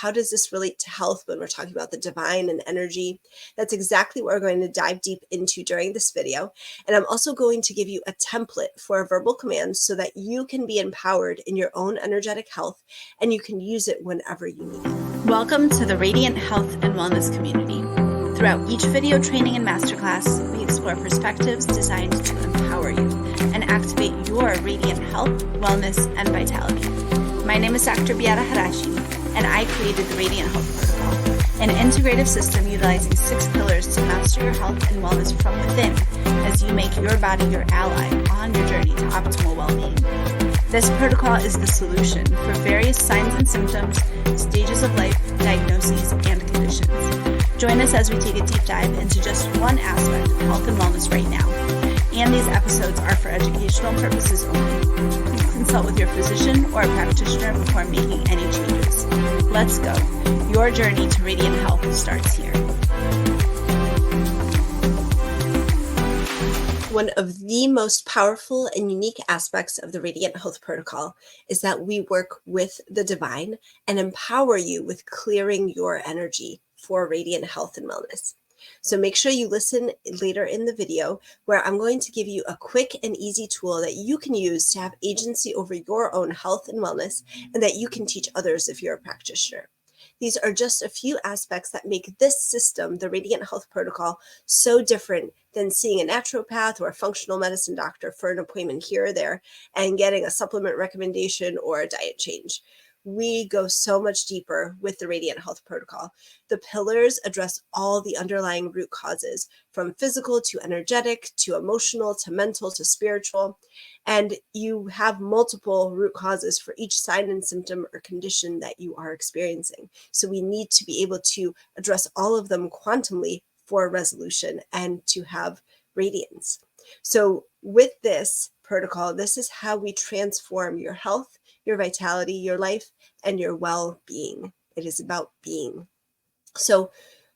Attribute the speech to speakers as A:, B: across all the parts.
A: how does this relate to health when we're talking about the divine and energy? That's exactly what we're going to dive deep into during this video. And I'm also going to give you a template for a verbal command so that you can be empowered in your own energetic health and you can use it whenever you need it.
B: Welcome to the Radiant Health and Wellness community. Throughout each video training and masterclass, we explore perspectives designed to empower you and activate your radiant health, wellness, and vitality. My name is Dr. Beata Harasim, and I created the Radiant Health Protocol, an integrative system utilizing 6 pillars to master your health and wellness from within as you make your body your ally on your journey to optimal well-being. This protocol is the solution for various signs and symptoms, stages of life, diagnoses, and conditions. Join us as we take a deep dive into just one aspect of health and wellness right now. And these episodes are for educational purposes only. Please consult with your physician or a practitioner before making any changes. Let's go. Your journey to radiant health starts here.
A: One of the most powerful and unique aspects of the Radiant Health Protocol is that we work with the divine and empower you with clearing your energy for radiant health and wellness. So make sure you listen later in the video where I'm going to give you a quick and easy tool that you can use to have agency over your own health and wellness and that you can teach others if you're a practitioner. These are just a few aspects that make this system, the Radiant Health Protocol, so different than seeing a naturopath or a functional medicine doctor for an appointment here or there and getting a supplement recommendation or a diet change. We go so much deeper with the Radiant Health Protocol. The pillars address all the underlying root causes, from physical to energetic to emotional to mental to spiritual. And you have multiple root causes for each sign and symptom or condition that you are experiencing. So we need to be able to address all of them quantumly for resolution and to have radiance. So with this protocol, this is how we transform your health, your vitality, your life, and your well-being. It is about being. So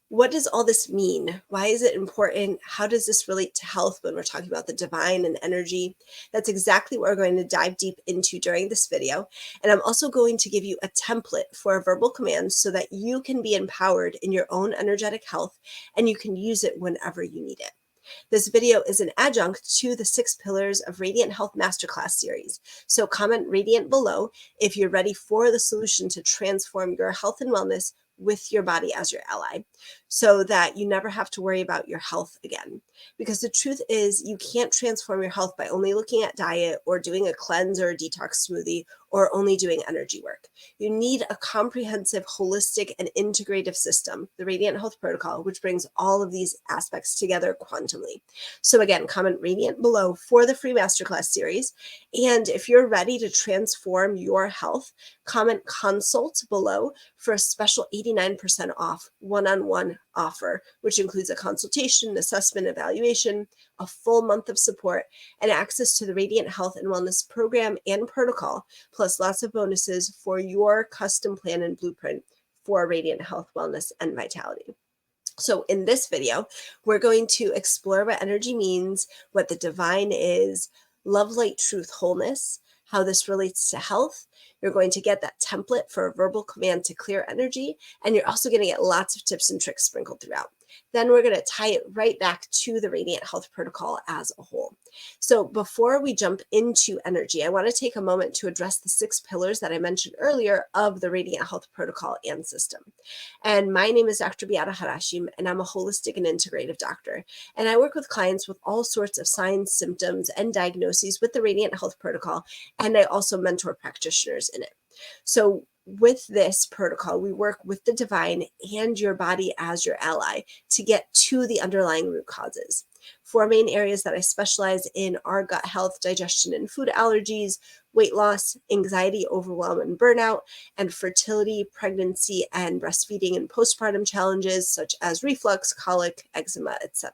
A: what does all this mean? Why is it important? How does this relate to health when we're talking about the divine and energy? That's exactly what we're going to dive deep into during this video. And I'm also going to give you a template for a verbal command so that you can be empowered in your own energetic health and you can use it whenever you need it. This video is an adjunct to the 6 Pillars of Radiant Health Masterclass series. So comment Radiant below if you're ready for the solution to transform your health and wellness with your body as your ally so that you never have to worry about your health again. Because the truth is you can't transform your health by only looking at diet or doing a cleanse or a detox smoothie or only doing energy work. You need a comprehensive, holistic, and integrative system, the Radiant Health Protocol, which brings all of these aspects together quantumly. So again, comment Radiant below for the free masterclass series. And if you're ready to transform your health, comment consult below for a special 89% off one-on-one offer, which includes a consultation, assessment, evaluation, a full month of support, and access to the Radiant Health and Wellness program and protocol, plus lots of bonuses for your custom plan and blueprint for radiant health, wellness, and vitality. So in this video, we're going to explore what energy means, what the divine is, love, light, truth, wholeness, how this relates to health. You're going to get that template for a verbal command to clear energy, and you're also going to get lots of tips and tricks sprinkled throughout. Then we're going to tie it right back to the Radiant Health Protocol as a whole. So before we jump into energy, I want to take a moment to address the 6 pillars that I mentioned earlier of the Radiant Health Protocol and system. And my name is Dr. Beata Harasim, and I'm a holistic and integrative doctor. And I work with clients with all sorts of signs, symptoms, and diagnoses with the Radiant Health Protocol, and I also mentor practitioners in it. So with this protocol, we work with the divine and your body as your ally to get to the underlying root causes. 4 main areas that I specialize in are gut health, digestion and food allergies, weight loss, anxiety, overwhelm and burnout, and fertility, pregnancy, and breastfeeding and postpartum challenges such as reflux, colic, eczema, etc.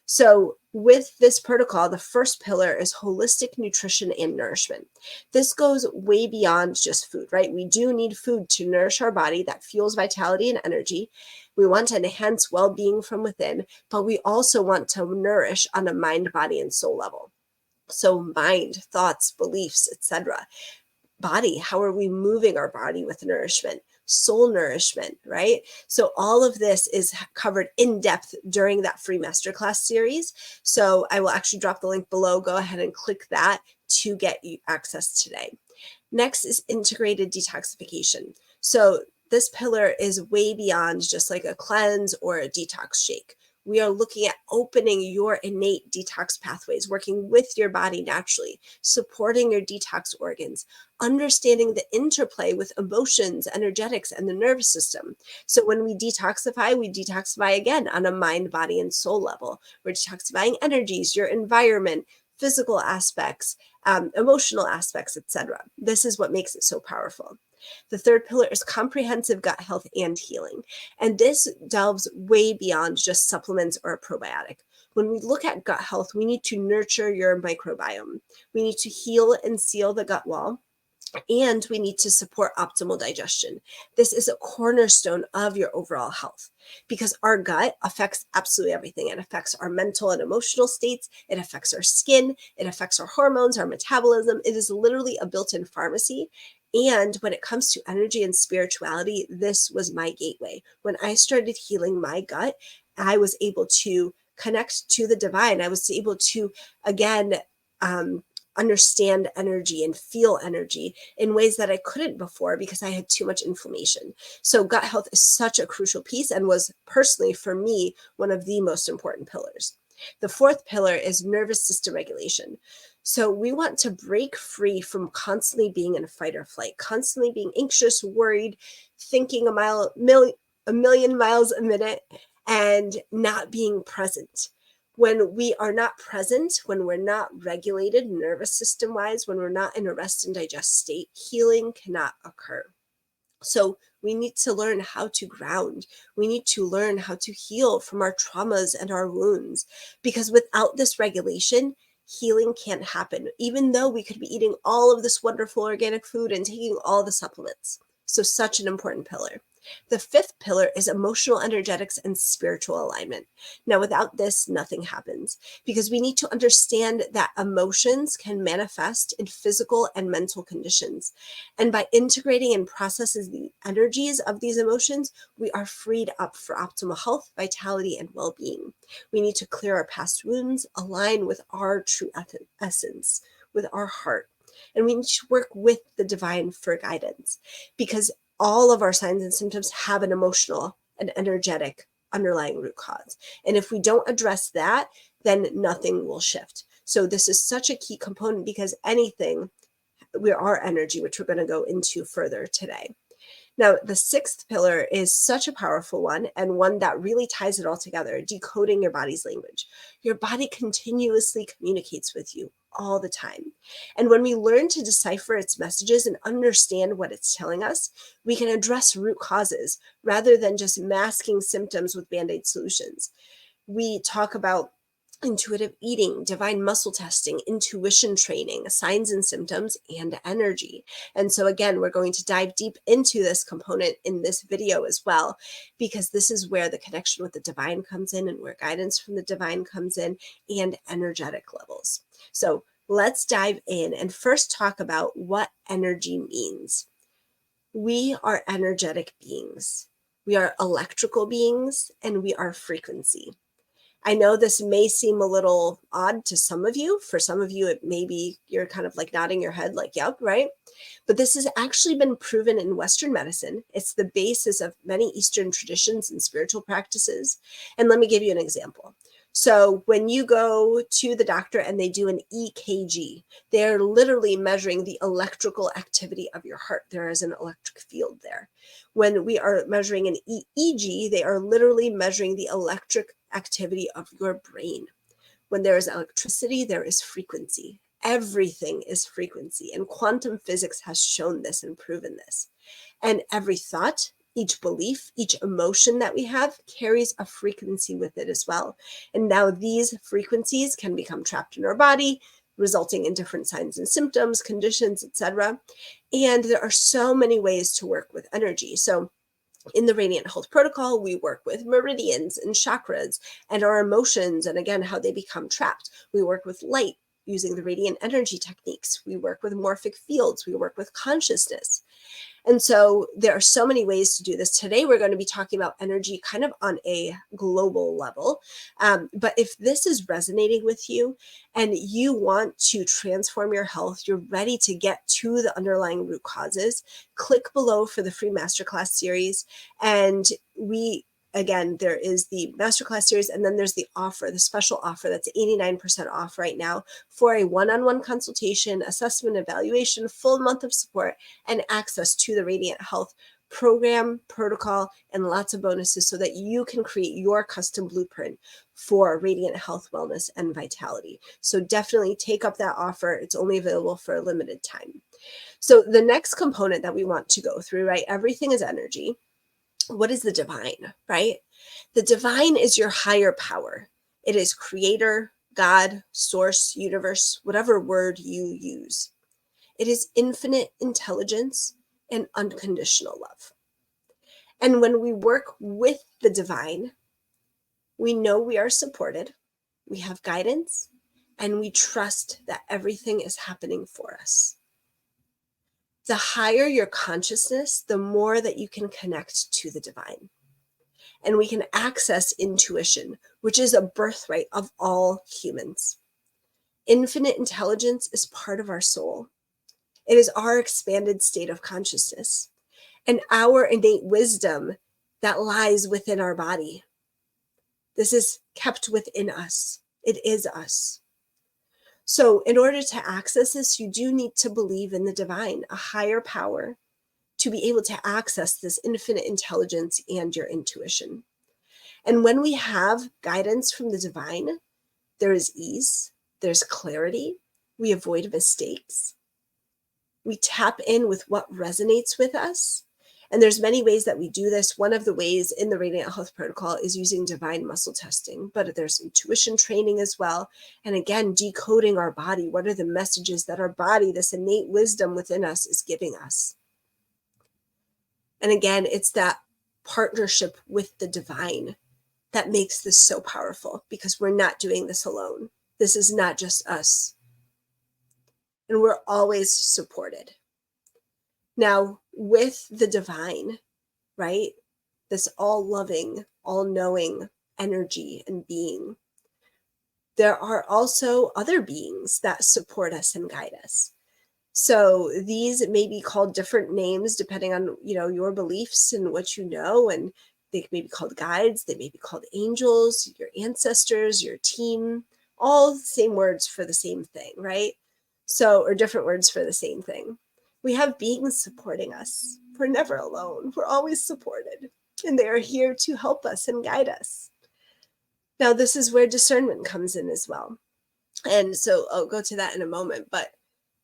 A: So with this protocol, the first pillar is holistic nutrition and nourishment. This goes way beyond just food, right? We do need food to nourish our body that fuels vitality and energy. We want to enhance well-being from within, but we also want to nourish on a mind, body, and soul level. So mind, thoughts, beliefs, etc. Body, how are we moving our body with nourishment? soul nourishment, right? So all of this is covered in depth during that free masterclass series. So I will actually drop the link below. Go ahead and click that to get you access today. Next is integrated detoxification. So this pillar is way beyond just like a cleanse or a detox shake. We are looking at opening your innate detox pathways, working with your body naturally, supporting your detox organs, understanding the interplay with emotions, energetics, and the nervous system. So when we detoxify again on a mind, body, and soul level. We're detoxifying energies, your environment, physical aspects, emotional aspects, etc. This is what makes it so powerful. The third pillar is comprehensive gut health and healing. And this delves way beyond just supplements or a probiotic. When we look at gut health, we need to nurture your microbiome. We need to heal and seal the gut wall. And we need to support optimal digestion. This is a cornerstone of your overall health because our gut affects absolutely everything. It affects our mental and emotional states. It affects our skin. It affects our hormones, our metabolism. It is literally a built-in pharmacy. And when it comes to energy and spirituality, this was my gateway. When I started healing my gut, I was able to connect to the divine. I was able to, again, understand energy and feel energy in ways that I couldn't before because I had too much inflammation. So gut health is such a crucial piece and was personally for me one of the most important pillars. The fourth pillar is nervous system regulation. So we want to break free from constantly being in fight or flight, constantly being anxious, worried, thinking a million miles a minute, and not being present. When we are not present, when we're not regulated nervous system wise, when we're not in a rest and digest state, healing cannot occur. So we need to learn how to ground. We need to learn how to heal from our traumas and our wounds, because without this regulation, healing can't happen, even though we could be eating all of this wonderful organic food and taking all the supplements. So such an important pillar. The fifth pillar is emotional energetics and spiritual alignment. Now, without this, nothing happens because we need to understand that emotions can manifest in physical and mental conditions. And by integrating and processing the energies of these emotions, we are freed up for optimal health, vitality, and well-being. We need to clear our past wounds, align with our true essence, with our heart. And we need to work with the divine for guidance because all of our signs and symptoms have an emotional and energetic underlying root cause. And if we don't address that, then nothing will shift. So this is such a key component because we are energy, which we're going to go into further today. Now, the sixth pillar is such a powerful one and one that really ties it all together, decoding your body's language. Your body continuously communicates with you all the time. And when we learn to decipher its messages and understand what it's telling us, we can address root causes rather than just masking symptoms with Band-Aid solutions. We talk about intuitive eating, divine muscle testing, intuition training, signs and symptoms, and energy. And so again, we're going to dive deep into this component in this video as well, because this is where the connection with the divine comes in and where guidance from the divine comes in and energetic levels. So let's dive in and first talk about what energy means. We are energetic beings. We are electrical beings and we are frequency. I know this may seem a little odd to some of you. For some of you, it may be you're kind of like nodding your head like, yep, right? But this has actually been proven in Western medicine. It's the basis of many Eastern traditions and spiritual practices. And let me give you an example. So when you go to the doctor and they do an EKG, they're literally measuring the electrical activity of your heart. There is an electric field there. When we are measuring an EEG, they are literally measuring the electric activity of your brain. When there is electricity, there is frequency. Everything is frequency, and quantum physics has shown this and proven this. And every thought, each belief, each emotion that we have carries a frequency with it as well. And now these frequencies can become trapped in our body, resulting in different signs and symptoms, conditions, etc. And there are so many ways to work with energy. So in the Radiant Health Protocol, we work with meridians and chakras and our emotions, and again, how they become trapped. We work with light using the radiant energy techniques. We work with morphic fields. We work with consciousness. And so there are so many ways to do this. Today, we're going to be talking about energy kind of on a global level. But if this is resonating with you and you want to transform your health, you're ready to get to the underlying root causes, click below for the free masterclass series. And again, there is the masterclass series, and then there's the offer, the special offer that's 89% off right now for a one-on-one consultation, assessment, evaluation, full month of support, and access to the Radiant Health program, protocol, and lots of bonuses so that you can create your custom blueprint for radiant health, wellness, and vitality. So definitely take up that offer. It's only available for a limited time. So the next component that we want to go through, right? Everything is energy. What is the divine, right? The divine is your higher power. It is creator, God, source, universe, whatever word you use. It is infinite intelligence and unconditional love. And when we work with the divine, we know we are supported, we have guidance, and we trust that everything is happening for us. The higher your consciousness, the more that you can connect to the divine. And we can access intuition, which is a birthright of all humans. Infinite intelligence is part of our soul. It is our expanded state of consciousness and our innate wisdom that lies within our body. This is kept within us. It is us. So in order to access this, you do need to believe in the divine, a higher power, to be able to access this infinite intelligence and your intuition. And when we have guidance from the divine, there is ease, there's clarity, we avoid mistakes, we tap in with what resonates with us. And there's many ways that we do this. One of the ways in the Radiant Health Protocol is using divine muscle testing, but there's intuition training as well. And again, decoding our body. What are the messages that our body, this innate wisdom within us, is giving us? And again, it's that partnership with the divine that makes this so powerful, because we're not doing this alone. This is not just us. And we're always supported. Now, with the divine, right, this all-loving, all-knowing energy and being, there are also other beings that support us and guide us. So these may be called different names depending on, your beliefs and what you know, and they may be called guides, they may be called angels, your ancestors, your team, all the same words for the same thing, right? So, or different words for the same thing. We have beings supporting us. We're never alone. We're always supported, and they are here to help us and guide us. Now, this is where discernment comes in as well. And so I'll go to that in a moment, but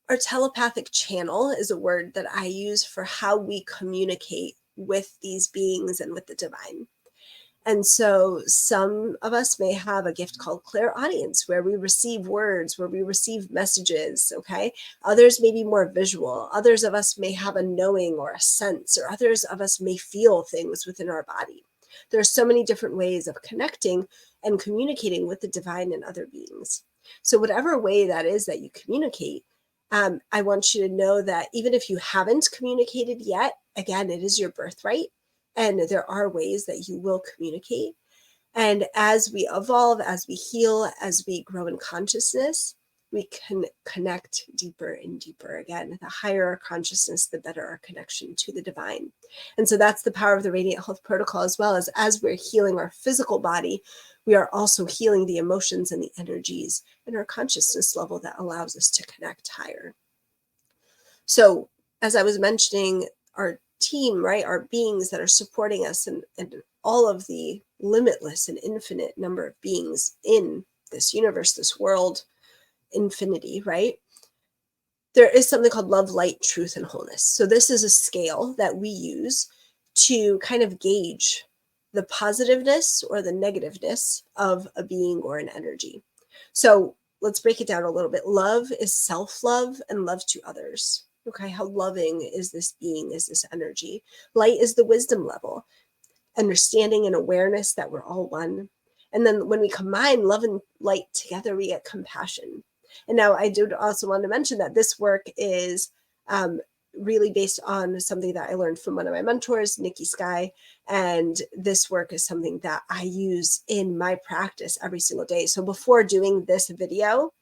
A: our telepathic channel is a word that I use for how we communicate with these beings and with the divine. And so some of us may have a gift called clairaudience, where we receive words, where we receive messages, okay? Others may be more visual. Others of us may have a knowing or a sense, or others of us may feel things within our body. There are so many different ways of connecting and communicating with the divine and other beings. So whatever way that is that you communicate, I want you to know that even if you haven't communicated yet, again, it is your birthright. And there are ways that you will communicate. And as we evolve, as we heal, as we grow in consciousness, we can connect deeper and deeper. Again, the higher our consciousness, the better our connection to the divine. And so that's the power of the Radiant Health Protocol, as well as we're healing our physical body, we are also healing the emotions and the energies and our consciousness level that allows us to connect higher. So as I was mentioning, our team, right, our beings that are supporting us, and all of the limitless and infinite number of beings in this universe, this world, infinity, right? There is something called love, light, truth, and wholeness. So this is a scale that we use to kind of gauge the positiveness or the negativeness of a being or an energy. So let's break it down a little bit. Love is self-love and love to others. Okay, how loving is this being, is this energy? Light is the wisdom level, understanding and awareness that we're all one. And then when we combine love and light together, we get compassion. And now I do also want to mention that this work is really based on something that I learned from one of my mentors, Nikki Sky. And this work is something that I use in my practice every single day. So before doing this video,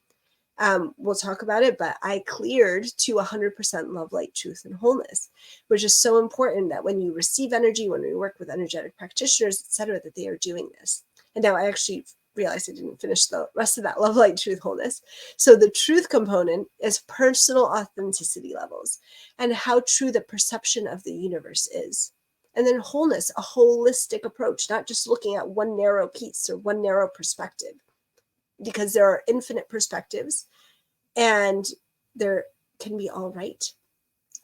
A: we'll talk about it, but I cleared to 100% love, light, truth, and wholeness, which is so important that when you receive energy, when we work with energetic practitioners, etc., that they are doing this. And now I actually realized I didn't finish the rest of that love, light, truth, wholeness. So the truth component is personal authenticity levels and how true the perception of the universe is. And then wholeness, a holistic approach, not just looking at one narrow piece or one narrow perspective, because there are infinite perspectives and there can be all right.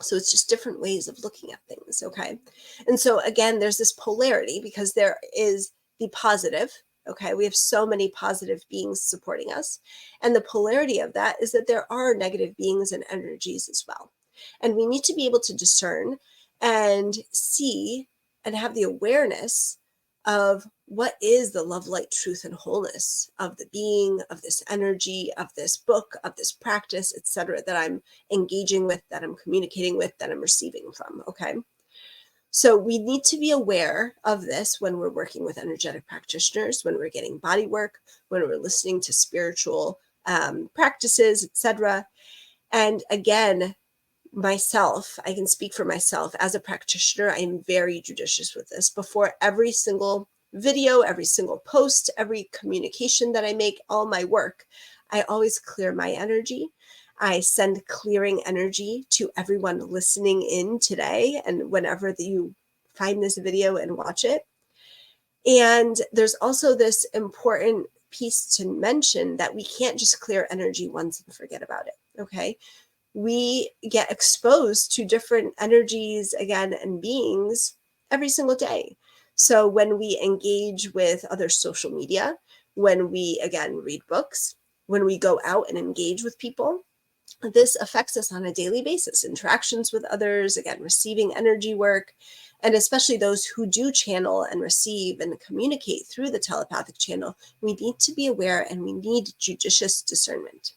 A: So it's just different ways of looking at things, okay? And so again, there's this polarity because there is the positive, okay? We have so many positive beings supporting us. And the polarity of that is that there are negative beings and energies as well. And we need to be able to discern and see and have the awareness of what is the love, light, truth, and wholeness of the being, of this energy, of this book, of this practice, etc., that I'm engaging with, that I'm communicating with, that I'm receiving from, okay? So we need to be aware of this when we're working with energetic practitioners, when we're getting body work, when we're listening to spiritual practices, etc. And again, myself, I can speak for myself as a practitioner. I am very judicious with this. Before every single video, every single post, every communication that I make, all my work, I always clear my energy. I send clearing energy to everyone listening in today and whenever you find this video and watch it. And there's also this important piece to mention that we can't just clear energy once and forget about it, okay? We get exposed to different energies again and beings every single day. So when we engage with other social media, when we again read books, when we go out and engage with people, this affects us on a daily basis. Interactions with others, again, receiving energy work, and especially those who do channel and receive and communicate through the telepathic channel, we need to be aware and we need judicious discernment.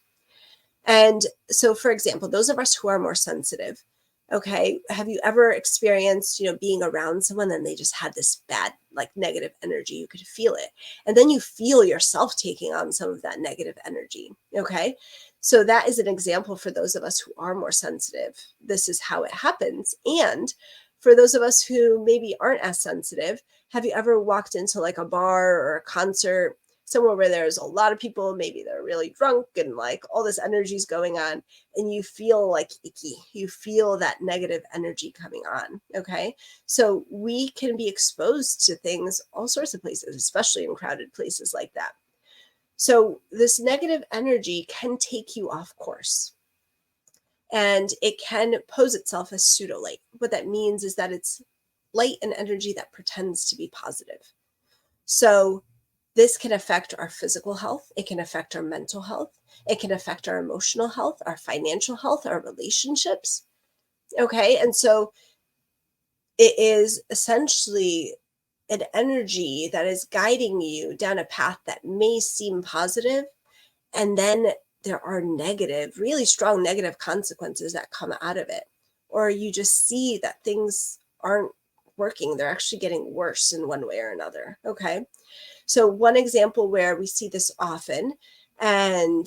A: And so, for example, those of us who are more sensitive, okay, have you ever experienced, being around someone and they just had this bad, like negative energy? You could feel it. And then you feel yourself taking on some of that negative energy, okay? So that is an example for those of us who are more sensitive. This is how it happens. And for those of us who maybe aren't as sensitive, have you ever walked into like a bar or a concert, somewhere where there's a lot of people, maybe they're really drunk and like all this energy is going on and you feel like icky, you feel that negative energy coming on, okay? So we can be exposed to things all sorts of places, especially in crowded places like that. So this negative energy can take you off course and it can pose itself as pseudo light. What that means is that it's light and energy that pretends to be positive. So this can affect our physical health. It can affect our mental health. It can affect our emotional health, our financial health, our relationships. Okay. And so it is essentially an energy that is guiding you down a path that may seem positive. And then there are negative, really strong negative consequences that come out of it. Or you just see that things aren't working. They're actually getting worse in one way or another. Okay. So one example where we see this often, and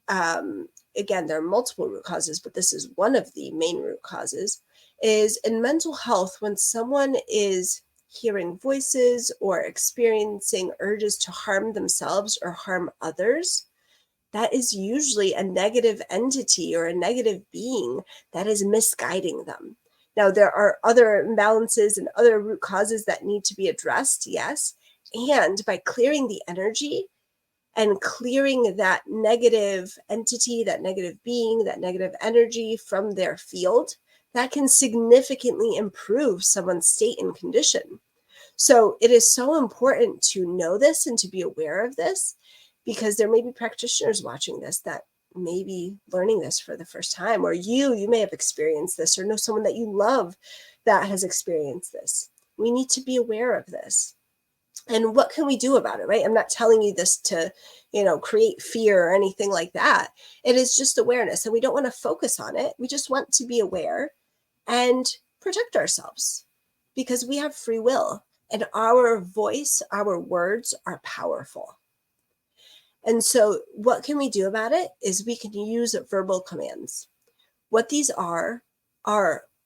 A: again, there are multiple root causes, but this is one of the main root causes, is in mental health when someone is hearing voices or experiencing urges to harm themselves or harm others. That is usually a negative entity or a negative being that is misguiding them. Now, there are other imbalances and other root causes that need to be addressed, yes. And by clearing the energy and clearing that negative entity, that negative being, that negative energy from their field, that can significantly improve someone's state and condition. So it is so important to know this and to be aware of this, because there may be practitioners watching this that may be learning this for the first time, or you may have experienced this or know someone that you love that has experienced this. We need to be aware of this. And what can we do about it, right? I'm not telling you this to, create fear or anything like that. It is just awareness, and we don't want to focus on it. We just want to be aware and protect ourselves because we have free will and our voice, our words are powerful. And so what can we do about it is we can use verbal commands. What these are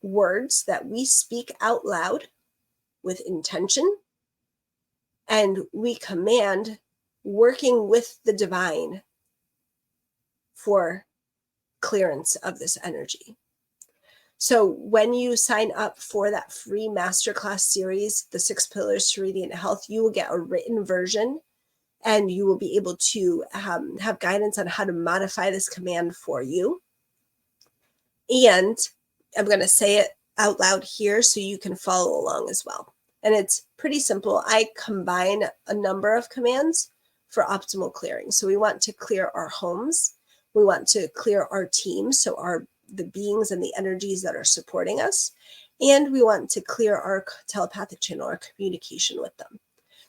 A: words that we speak out loud with intention, and we command working with the divine for clearance of this energy. So when you sign up for that free masterclass series, the 6 Pillars to Radiant Health, you will get a written version and you will be able to have guidance on how to modify this command for you. And I'm going to say it out loud here so you can follow along as well. And it's pretty simple. I combine a number of commands for optimal clearing. So we want to clear our homes. We want to clear our teams, so the beings and the energies that are supporting us. And we want to clear our telepathic channel, our communication with them.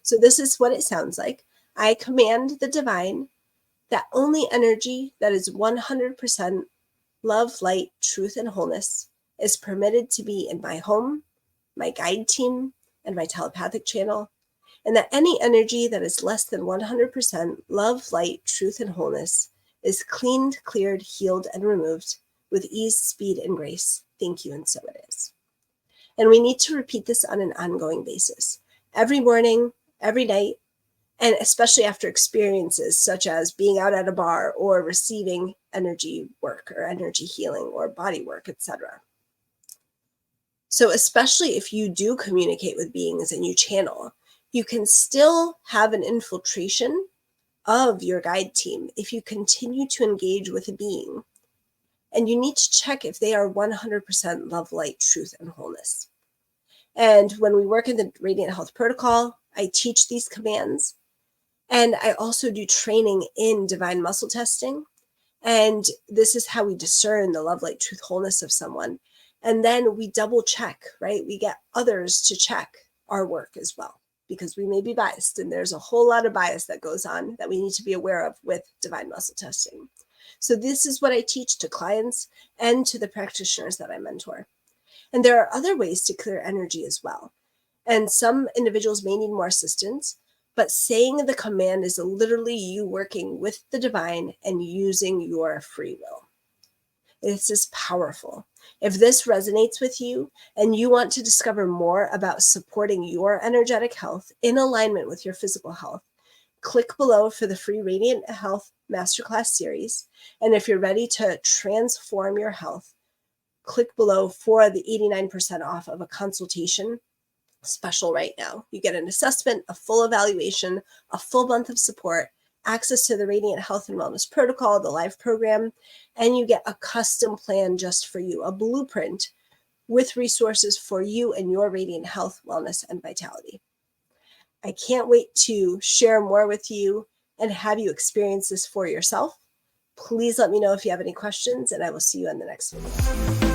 A: So this is what it sounds like. I command the divine that only energy that is 100% love, light, truth, and wholeness is permitted to be in my home, my guide team, and my telepathic channel, and that any energy that is less than 100% love, light, truth, and wholeness is cleaned, cleared, healed, and removed with ease, speed, and grace. Thank you, and so it is. And we need to repeat this on an ongoing basis, every morning, every night, and especially after experiences such as being out at a bar or receiving energy work or energy healing or body work, etc. So especially if you do communicate with beings and you channel, you can still have an infiltration of your guide team if you continue to engage with a being. And you need to check if they are 100% love, light, truth, and wholeness. And when we work in the Radiant Health Protocol, I teach these commands. And I also do training in divine muscle testing. And this is how we discern the love, light, truth, wholeness of someone. And then we double check, right? We get others to check our work as well, because we may be biased. And there's a whole lot of bias that goes on that we need to be aware of with divine muscle testing. So this is what I teach to clients and to the practitioners that I mentor. And there are other ways to clear energy as well. And some individuals may need more assistance, but saying the command is literally you working with the divine and using your free will. This is powerful. If this resonates with you and you want to discover more about supporting your energetic health in alignment with your physical health, click below for the free Radiant Health Masterclass series. And if you're ready to transform your health, click below for the 89% off of a consultation special right now. You get an assessment, a full evaluation, a full month of support, access to the Radiant Health and Wellness Protocol, the live program, and you get a custom plan just for you, a blueprint with resources for you and your radiant health, wellness, and vitality. I can't wait to share more with you and have you experience this for yourself. Please let me know if you have any questions, and I will see you in the next video.